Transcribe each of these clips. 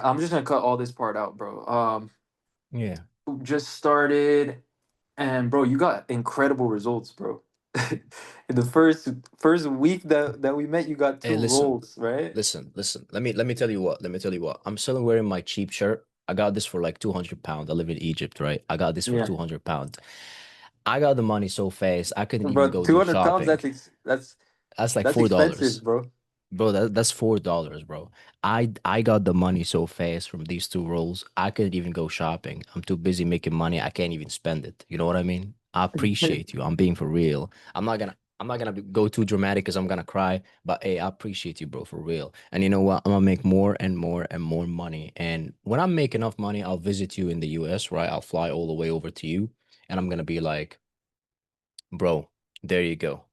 I'm just gonna cut all this part out, bro. Yeah. Just started, and bro, you got incredible results, bro. In the first week that we met, you got Hey, two listen, roles, right? listen. Let me tell you what. Let me tell you what. I'm still wearing my cheap shirt. I got this for like 200 pounds. I live in Egypt, right? I got this for Yeah, 200 pounds. I got the money so fast I couldn't even bro. go Two do hundred pounds. shopping. That's like That's four expensive, dollars. bro. Bro, that's $4, bro. I got the money so fast from these two roles. I couldn't even go shopping. I'm too busy making money. I can't even spend it. You know what I mean? I appreciate you. I'm being for real. I'm not gonna go too dramatic because I'm gonna cry. But hey, I appreciate you, bro, for real. And you know what? I'm gonna make more and more and more money. And when I make enough money, I'll visit you in the US, right? I'll fly all the way over to you, and I'm gonna be like, bro, there you go.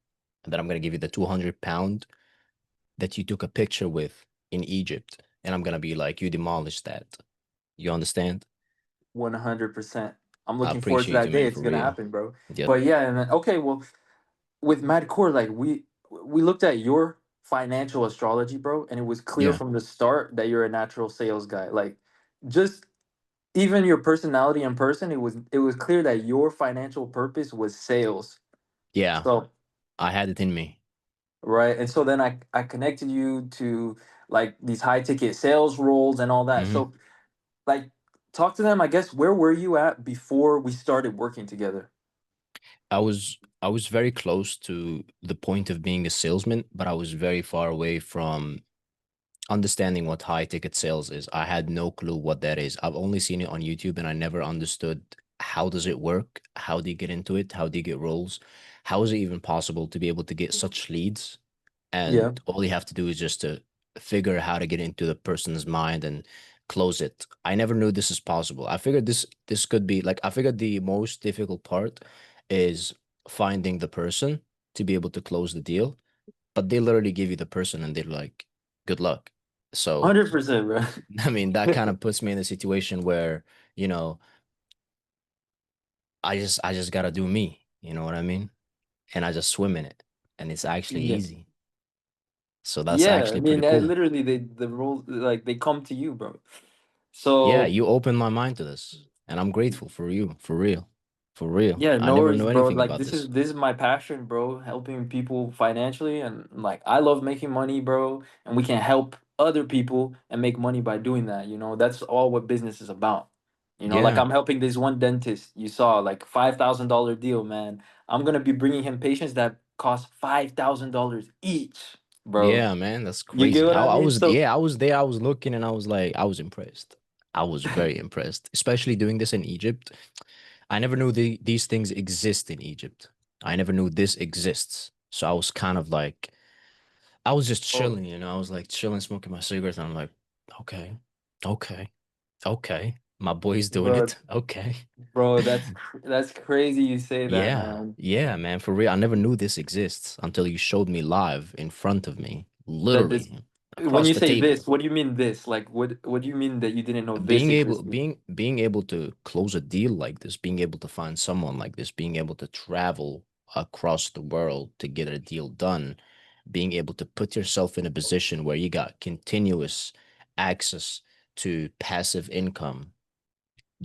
And then I'm gonna give you the 200 pound that you took a picture with in Egypt, and I'm gonna be like, you demolished that. You understand? 100%. I'm I looking forward to appreciate that you, day. man, It's for gonna real. happen, bro. Yep. But yeah, and then okay, well, with madkour, like we looked at your financial astrology, bro, and it was clear Yeah. from the start that you're a natural sales guy. Like, just even your personality in person, it was clear that your financial purpose was sales. Yeah. So I had it in me. right, and so then I connected you to like these high ticket sales roles and all that. Hmm. So like, talk to them. I guess, where were you at before we started working together? I was very close to the point of being a salesman, but I was very far away from understanding what high ticket sales is. I had no clue what that is. I've only seen it on YouTube and I never understood how does it work? How do you get into it? How do you get roles? How is it even possible to be able to get such leads? Yeah, And all you have to do is just to figure how to get into the person's mind and close it. I never knew this is possible. I figured this could be like I figured the most difficult part is finding the person to be able to close the deal, but they literally give you the person and they're like, good luck. So, 100%, bro. I mean, that kind of puts me in a situation where, you know, I just gotta do me, you know what I mean? And I just swim in it. And it's actually Yeah. easy. So that's Yeah, I actually pretty mean, cool. literally, the role, like, they come to you, bro. Yeah, So you opened my mind to this. And I'm grateful for you, for real. For real. yeah, I no never worries, knew bro. anything Like, about this is this. this is my passion, bro. Helping people financially, and like, I love making money, bro. And we can help other people and make money by doing that. That's all what business is about. Like, Yeah. I'm helping this one dentist. You saw, like, $5,000 deal, man. I'm gonna be bringing him patients that cost $5,000 each, bro. Yeah, man, that's You get crazy. what I How I mean? was, So yeah, I was there, I was looking and I was like, I was impressed. I was very impressed, especially doing this in Egypt. I never knew these things exist in Egypt. I never knew this exists. So I was kind of like, I was just oh, chilling, I was like chilling, smoking my cigarettes, and I'm like, okay, okay, okay. My boy's doing bro, it. Okay. bro, that's crazy you say that, Yeah, man. yeah, man, for real. I never knew this exists until you showed me live in front of me, That this literally When across you the say table. this, what do you mean this? Like, what do you mean that you didn't know this Being able, existed? being able to close a deal like this, being able to find someone like this, being able to travel across the world to get a deal done, being able to put yourself in a position where you got continuous access to passive income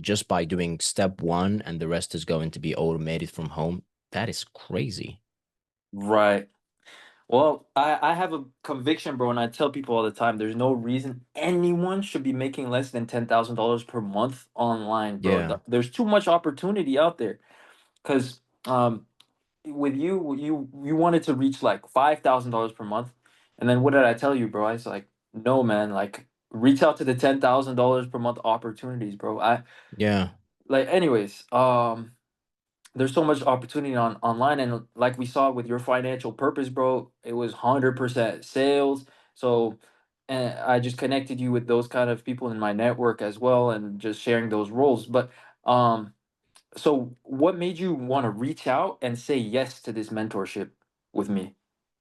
just by doing step one and the rest is going to be automated from home. That is crazy. Right. Well, I have a conviction, bro, and I tell people all the time, there's no reason anyone should be making less than $10,000 per month online, bro. Yeah. There's too much opportunity out there. Because with you wanted to reach like $5,000 per month, and then what did I tell you, bro? I was like, no, man, like, reach out to the $10,000 per month opportunities, bro. I Yeah. like, anyways. There's so much opportunity online, and like we saw with your financial purpose, bro, it was 100% sales. So, and I just connected you with those kind of people in my network as well, and just sharing those roles. But um so what made you want to reach out and say yes to this mentorship with me?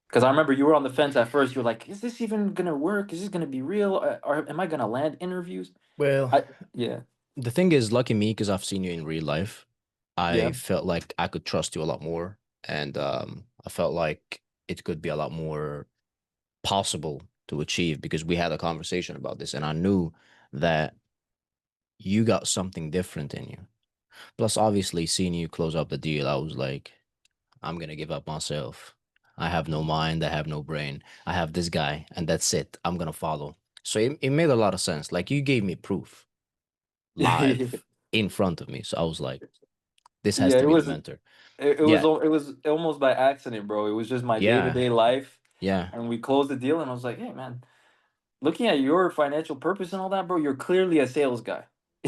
Because I remember you were on the fence at first. You were like, is this even gonna work? Is this gonna be real? Or am I gonna land interviews? Well, I Yeah. the thing is, lucky me, because I've seen you in real life. I Yeah. felt like I could trust you a lot more, and I felt like it could be a lot more possible to achieve because we had a conversation about this, and I knew that you got something different in you. Plus, obviously, seeing you close up the deal, I was like, I'm gonna give up myself. I have no mind, I have no brain. I have this guy, and that's it. I'm gonna follow. So it made a lot of sense. Like you gave me proof live in front of me. So I was like, this has Yeah, to it be the was mentor. it Yeah, it was almost by accident, bro. It was just my yeah, day-to-day life, yeah. and we closed the deal, and I was like, "Hey, man, looking at your financial purpose and all that, bro, you're clearly a sales guy."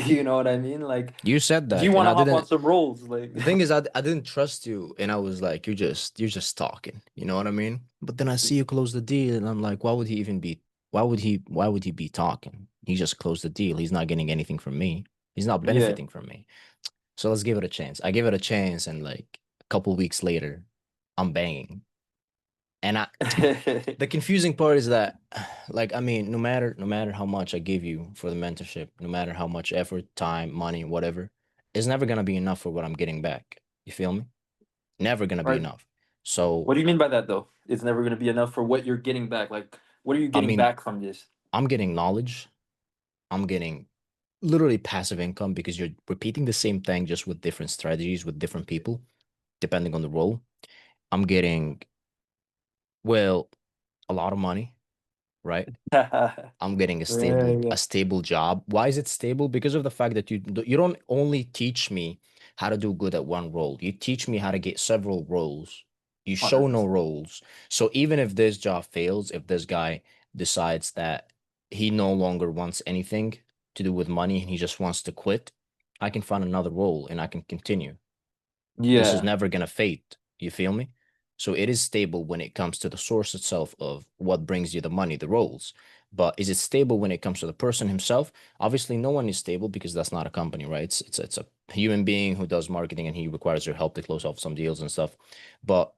You know what I mean? Like, You said do you that, and want to I hop on didn't. some rolls? Like, The thing is, I didn't trust you, and I was like, you're just talking. You know what I mean? But then I see you close the deal, and I'm like, why would he even be? Why would he be talking? He just closed the deal. He's not getting anything from me. He's not yeah. benefiting from me. So let's give it a chance. I give it a chance, and like a couple weeks later, I'm banging. And the confusing part is that, like, I mean, no matter how much I give you for the mentorship, no matter how much effort, time, money, whatever, it's never gonna be enough for what I'm getting back. You feel me? Never gonna be Right. enough. So, What do you mean by that, though? It's never going to be enough for what you're getting back. Like, what are you I getting mean, back from this? I'm getting knowledge. I'm getting literally passive income because you're repeating the same thing just with different strategies with different people, depending on the role. I'm getting, well, a lot of money, right? Yeah, I'm getting yeah. a stable job. Why is it stable? Because of the fact that you don't only teach me how to do good at one role. You teach me how to get several roles. You show no 100%. roles. So even if this job fails, if this guy decides that he no longer wants anything to do with money and he just wants to quit, I can find another role and I can continue. This is Yeah. never gonna fade. You feel me? So it is stable when it comes to the source itself of what brings you the money, the roles. But is it stable when it comes to the person himself? Obviously, no one is stable because that's not a company, right? It's a human being who does marketing and he requires your help to close off some deals and stuff. But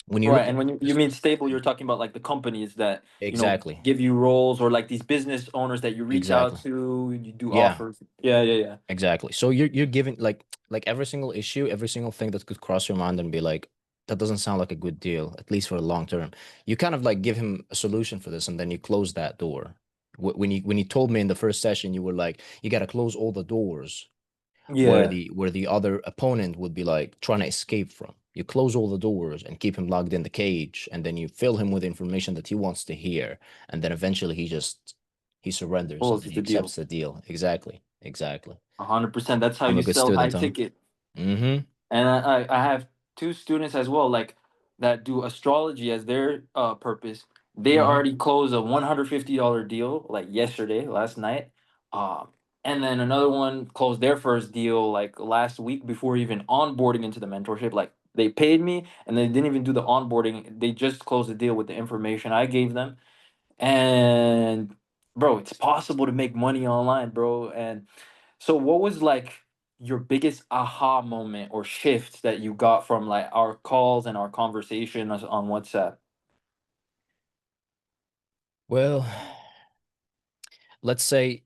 when you Right. look And at when you mean stable, you're talking about like the companies that, exactly, give you roles, or like these business owners that you reach out exactly, to, you do yeah, offers. Yeah, yeah, yeah. exactly. So you're giving like every single issue, every single thing that could cross your mind and be like, that doesn't sound like a good deal, at least for the long term. You kind of like give him a solution for this, and then you close that door. When you told me in the first session, you were like, you got to close all the doors where Yeah. the other opponent would be like trying to escape from. You close all the doors and keep him locked in the cage, and then you fill him with information that he wants to hear, and then eventually he surrenders and then Closes he the deal. accepts the deal. Exactly, exactly. 100%. That's how I'm a you good sell high student, huh? ticket. Mm-hmm. And I have two students as well, like, that do astrology as their purpose. They Mm-hmm. already closed a $150 deal like yesterday, last night. Um, and then another one closed their first deal like last week before even onboarding into the mentorship. Like, they paid me and they didn't even do the onboarding. They just closed the deal with the information I gave them. And bro, it's possible to make money online, bro. And so what was like your biggest aha moment or shift that you got from like our calls and our conversation on WhatsApp? Well, let's say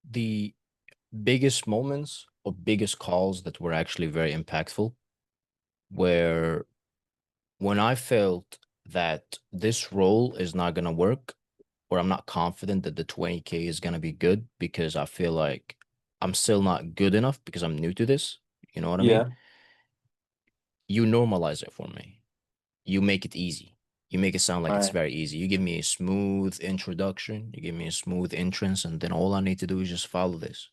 the biggest moments or biggest calls that were actually very impactful were when I felt that this role is not going to work, or I'm not confident that the 20K is going to be good because I feel like I'm still not good enough because I'm new to this. You know what I mean? Yeah. You normalize it for me. You make it easy. You make it sound like it's Right. very easy. You give me a smooth introduction, you give me a smooth entrance, and then all I need to do is just follow this.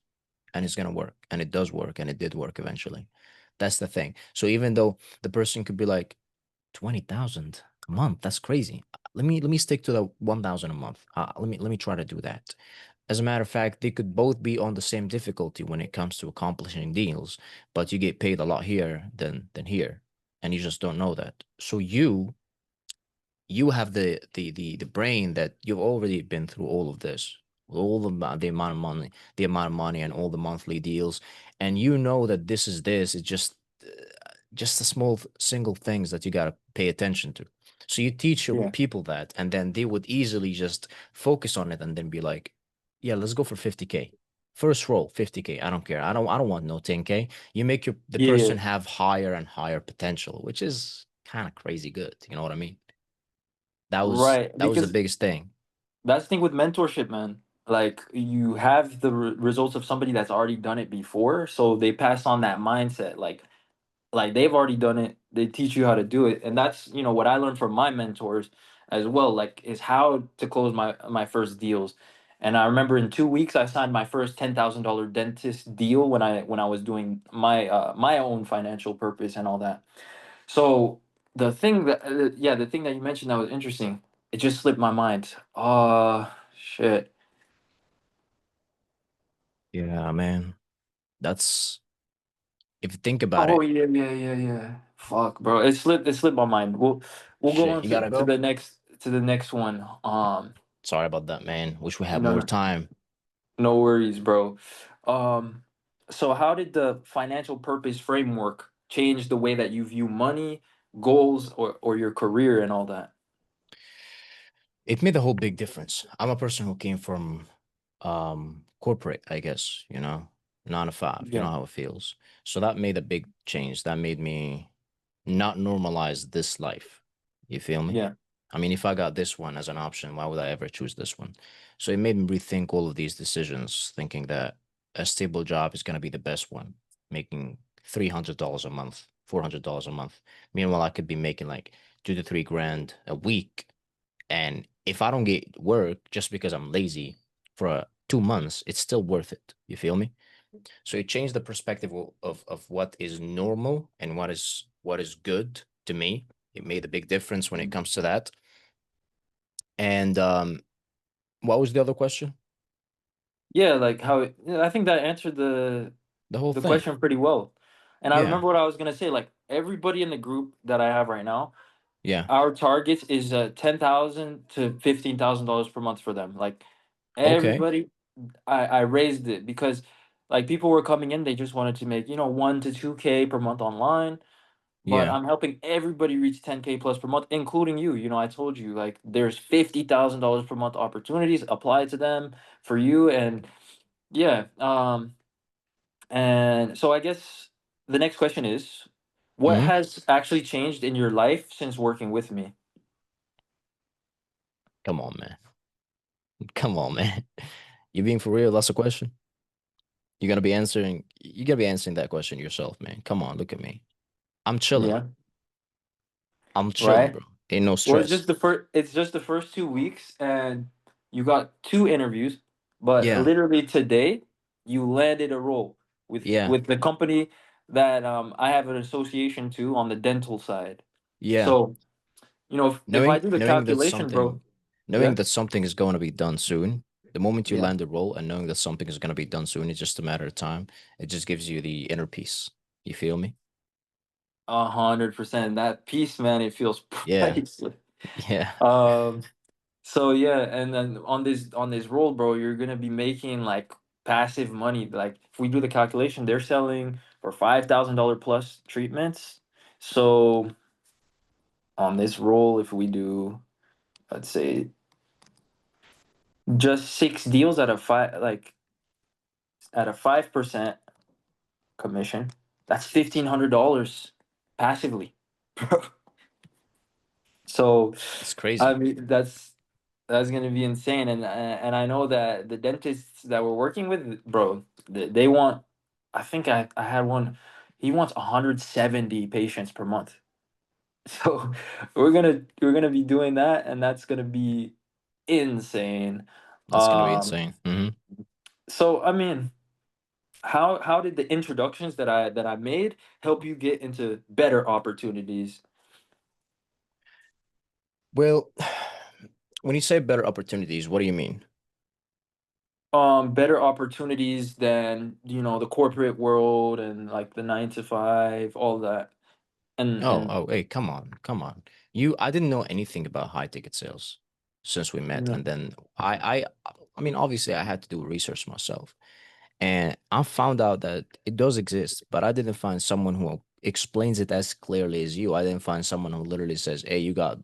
And it's gonna work. And it does work, and it did work eventually. That's the thing. So even though the person could be like 20,000 a month, that's crazy. Let me stick to the 1,000 a month. Let me try to do that. As a matter of fact, they could both be on the same difficulty when it comes to accomplishing deals, but you get paid a lot here than here, and you just don't know that. So you have the brain that you've already been through all of this, all the amount of money, and all the monthly deals, and you know that this is this. It's just the small single things that you gotta pay attention to. So you teach your Yeah. people that, and then they would easily just focus on it, and then be like, "Yeah, let's go for 50K. First roll, 50K. I don't care. I don't want no 10K." You make the Yeah. person have higher and higher potential, which is kind of crazy good. You know what I mean? That was Right. that was the Because biggest thing. that's the thing with mentorship, man. like you have the results of somebody that's already done it before, so they pass on that mindset, like they've already done it, they teach you how to do it. And that's, what I learned from my mentors as well, like, is how to close my first deals. And I remember in 2 weeks I signed my first $10,000 dentist deal when I was doing my own financial purpose and all that. So the thing that you mentioned that was interesting, it just slipped my mind. Shit. Yeah, man. That's if you think about Oh it, yeah, yeah, yeah, yeah. Fuck, bro. It slipped my mind. We'll go shit, on you to, gotta to go. the next one. Sorry about that, man. Wish we had No, more no, time. no worries, bro. Um, so how did the financial purpose framework change the way that you view money, goals, or your career and all that? It made a whole big difference. I'm a person who came from corporate, I guess, 9 to 5, you Yeah, know how it feels. So that made a big change. That made me not normalize this life. You feel me? yeah. I mean, if I got this one as an option, why would I ever choose this one? So it made me rethink all of these decisions, thinking that a stable job is going to be the best one, making $300 a month, $400 a month. Meanwhile, I could be making like 2 to 3 grand a week. And if I don't get work just because I'm lazy for 2 months, it's still worth it. You feel me? So it changed the perspective of what is normal and what is good to me. It made a big difference when it comes to that. And what was the other question? Yeah, like yeah, I think that answered the The whole the thing. question pretty well. And I Yeah. remember what I was gonna say. Like everybody in the group that I have right now, Yeah. our targets is $10,000 to $15,000 per month for them. Like Okay. everybody, I raised it because like people were coming in, they just wanted to make 1 to 2k per month online. But Yeah. I'm helping everybody reach 10k plus per month, including you. I told you like there's $50,000 per month opportunities. Apply to them for you, and yeah. And so I guess the next question is, what Hmm. has actually changed in your life since working with me? Come on, man. Come on, man. You being for real? That's a question. You're gonna be answering. You gotta be answering that question yourself, man. Come on, look at me. I'm chilling. Yeah. I'm chilling, Right. bro. Ain't no Well, stress. it's just the first 2 weeks, and you got two interviews, but Yeah. literally today you landed a role with Yeah. with the company that I have an association to on the dental side. Yeah. So if I knowing do the knowing that calculation, bro. something knowing Yeah. that something is going to be done soon, the moment you Yeah. land the role and knowing that something is going to be done soon, it's just a matter of time. It just gives you the inner peace. You feel me? 100%. That piece, man, it feels Yeah. priceless. Yeah. Um. So yeah, and then on this role, bro, you're gonna be making like passive money. Like if we do the calculation, they're selling for $5,000 plus treatments. So on this role, if we do, let's say, just 6 deals at a five, like at a 5% commission, that's $1,500 passively, bro. So, It's I crazy. mean, that's gonna be insane, and I know that the dentists that we're working with, bro, they want. I think I had one. He wants 170 patients per month. So we're gonna be doing that, and that's gonna be insane. That's gonna be Um, insane. so I mean, how did the introductions that I made help you get into better opportunities? Well, when you say better opportunities, what do you mean? Better opportunities than the corporate world and like the 9 to 5, all that. And Oh, hey, come on, come on. I didn't know anything about high ticket sales since we met, yeah. and then I mean, obviously, I had to do research myself. And I found out that it does exist, but I didn't find someone who explains it as clearly as you. I didn't find someone who literally says, "Hey, you got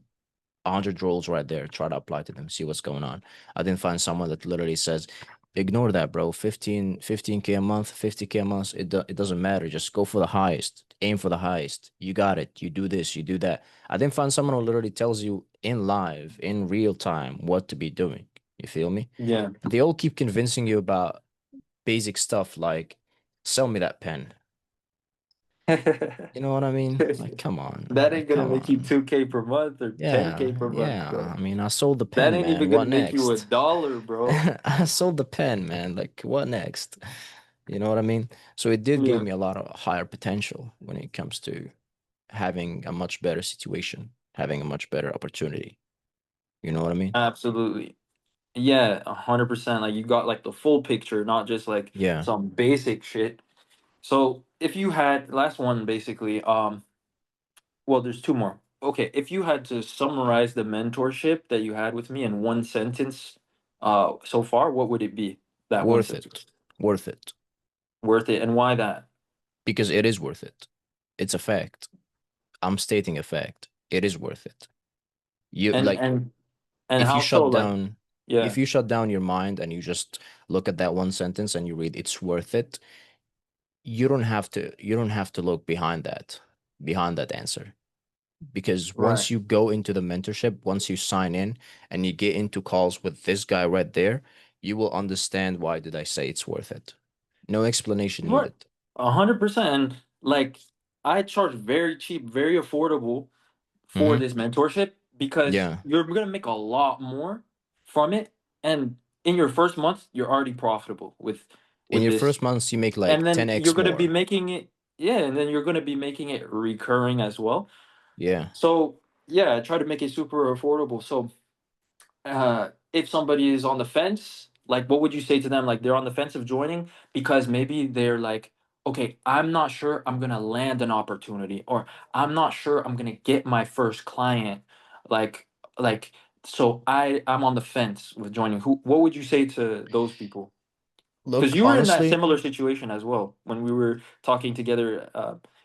100 roles right there. Try to apply to them, see what's going on." I didn't find someone that literally says, "Ignore that, bro. 15K a month, 50K a month. It doesn't matter. Just go for the highest. Aim for the highest. You got it. You do this, you do that." I didn't find someone who literally tells you in live, in real time, what to be doing. You feel me? Yeah. And they all keep convincing you about basic stuff like sell me that pen. You know what I mean? Like, come on, That like, ain't gonna come make you on. 2K per month or 10K Yeah, per month, yeah. bro. I mean, I sold the That pen, ain't man. even gonna What make you a next? dollar, bro. I sold the pen, man. Like, what next? You know what I mean? So it did give Yeah, me a lot of higher potential when it comes to having a much better situation, having a much better opportunity. You know what I mean? absolutely. Yeah, 100%. Like you got like the full picture, not just like Yeah. some basic shit. So if you had last one basically, well, there's two more. Okay, if you had to summarize the mentorship that you had with me in one sentence, so far, what would it be? That one Worth sentence. it. Worth it. Worth it, and why that? Because it is worth it. It's a fact. I'm stating a fact. It is worth it. You And like and and if you how so? shut Like, down yeah, if you shut down your mind and you just look at that one sentence and you read it's worth it, you don't have to look behind that answer. Because right. once you go into the mentorship, once you sign in and you get into calls with this guy right there, you will understand why did I say it's worth it. No explanation Right. needed. 100%. And like I charge very cheap, very affordable for Mm-hmm. this mentorship because Yeah. you're gonna make a lot more from it. And in your first month, you're already profitable In with your this. first months, you make And like then you're 10x gonna be more. making it, yeah, and then you're gonna be making it recurring as well. Yeah. So yeah, I try to make it super affordable. So if somebody is on the fence, like what would you say to them? Like they're on the fence of joining because maybe they're like, okay, I'm not sure I'm gonna land an opportunity, or I'm not sure I'm gonna get my first client. Like, like, so I'm on the fence with joining. Who? What would you say to those people? Because Look, you were in that honestly, similar situation as well when we were talking together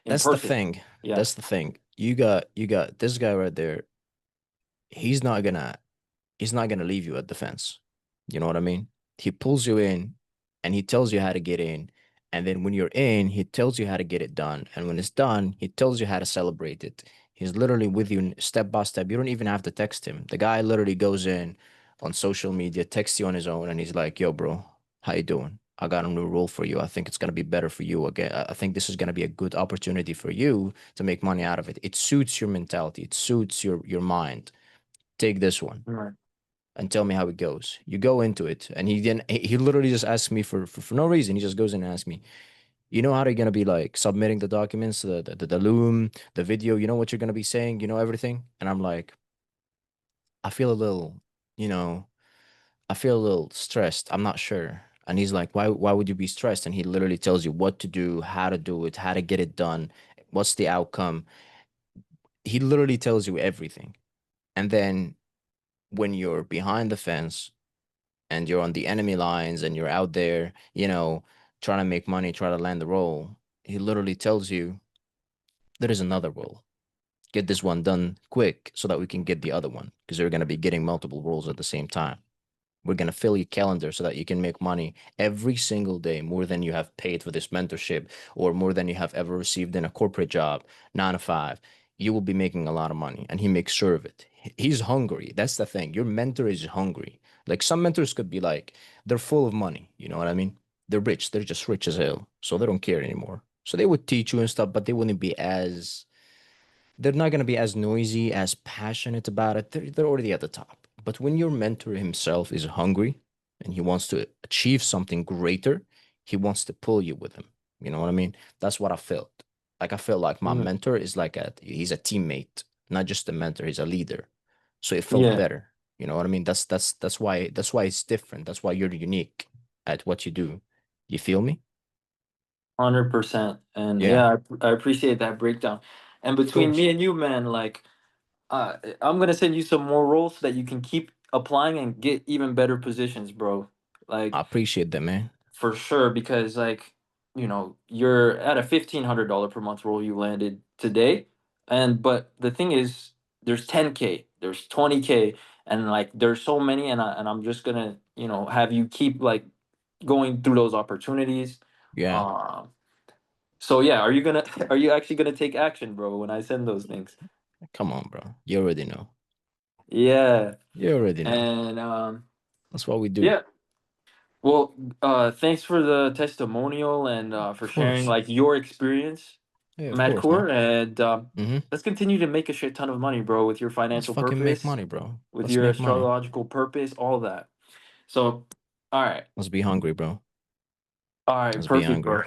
in that's the person. thing. Yeah. That's the thing. You got this guy right there. He's not gonna he's not gonna leave you at the fence. You know what I mean? He pulls you in and he tells you how to get in. And then when you're in, he tells you how to get it done. And when it's done, he tells you how to celebrate it. He's literally with you step by step. You don't even have to text him. The guy literally goes in on social media, texts you on his own, and he's like, "Yo, bro, how you doing? I got a new role for you. I think it's gonna be better for you. Again, I think this is gonna be a good opportunity for you to make money out of it. It suits your mentality. It suits your mind. Take this one Right. and tell me how it goes." You go into it, and he literally just asks me for no reason. He just goes in and asks me, you know how you're gonna be like submitting the documents, the loom, the video, you know what you're gonna be saying, you know everything? And I'm like, I feel a little, you know, I feel a little stressed. I'm not sure. And he's like, why would you be stressed? And he literally tells you what to do, how to do it, how to get it done, what's the outcome. He literally tells you everything. And then when you're behind the fence and you're on the enemy lines and you're out there, trying to make money, try to land the role, he literally tells you there is another role. Get this one done quick so that we can get the other one because you're going to be getting multiple roles at the same time. We're going to fill your calendar so that you can make money every single day, more than you have paid for this mentorship or more than you have ever received in a corporate job, 9 to 5. You will be making a lot of money, and he makes sure of it. He's hungry. That's the thing. Your mentor is hungry. Like some mentors could be like, they're full of money. You know what I mean? They're rich. They're just rich as hell. So they don't care anymore. So they would teach you and stuff, but they're not going to be as noisy, as passionate about it. They're already at the top. But when your mentor himself is hungry and he wants to achieve something greater, he wants to pull you with him. You know what I mean? That's what I felt. Like I felt like my Mhm. mentor is like he's a teammate, not just a mentor, he's a leader. So it felt Yeah. better. You know what I mean? That's why it's different. That's why you're unique at what you do. You feel me? 100%. And Yeah, yeah, I appreciate that breakdown. And of between course. me and you, man, like I'm gonna send you some more roles so that you can keep applying and get even better positions, bro. I Like appreciate that, man. for sure, because like you're at a $1,500 per month role you landed today, and but the thing is, there's 10K, there's 20K, and like there's so many, and I'm just gonna have you keep like going through those opportunities. Yeah. Um, so yeah, are you gonna are you actually gonna take action, bro, when I send those things? Come on, bro. You already know. Yeah. You already know. And That's what we do. Yeah. Well, thanks for the testimonial and for Of sharing course. like your experience, Yeah, of course, man. madkour, and Mm-hmm. let's continue to make a shit ton of money, bro, with your Let's financial fucking make purpose, money, bro. with Let's your make money. astrological purpose, all that. So, all right, Let's be hungry, bro. all right, Let's be perfect, hungry. bro.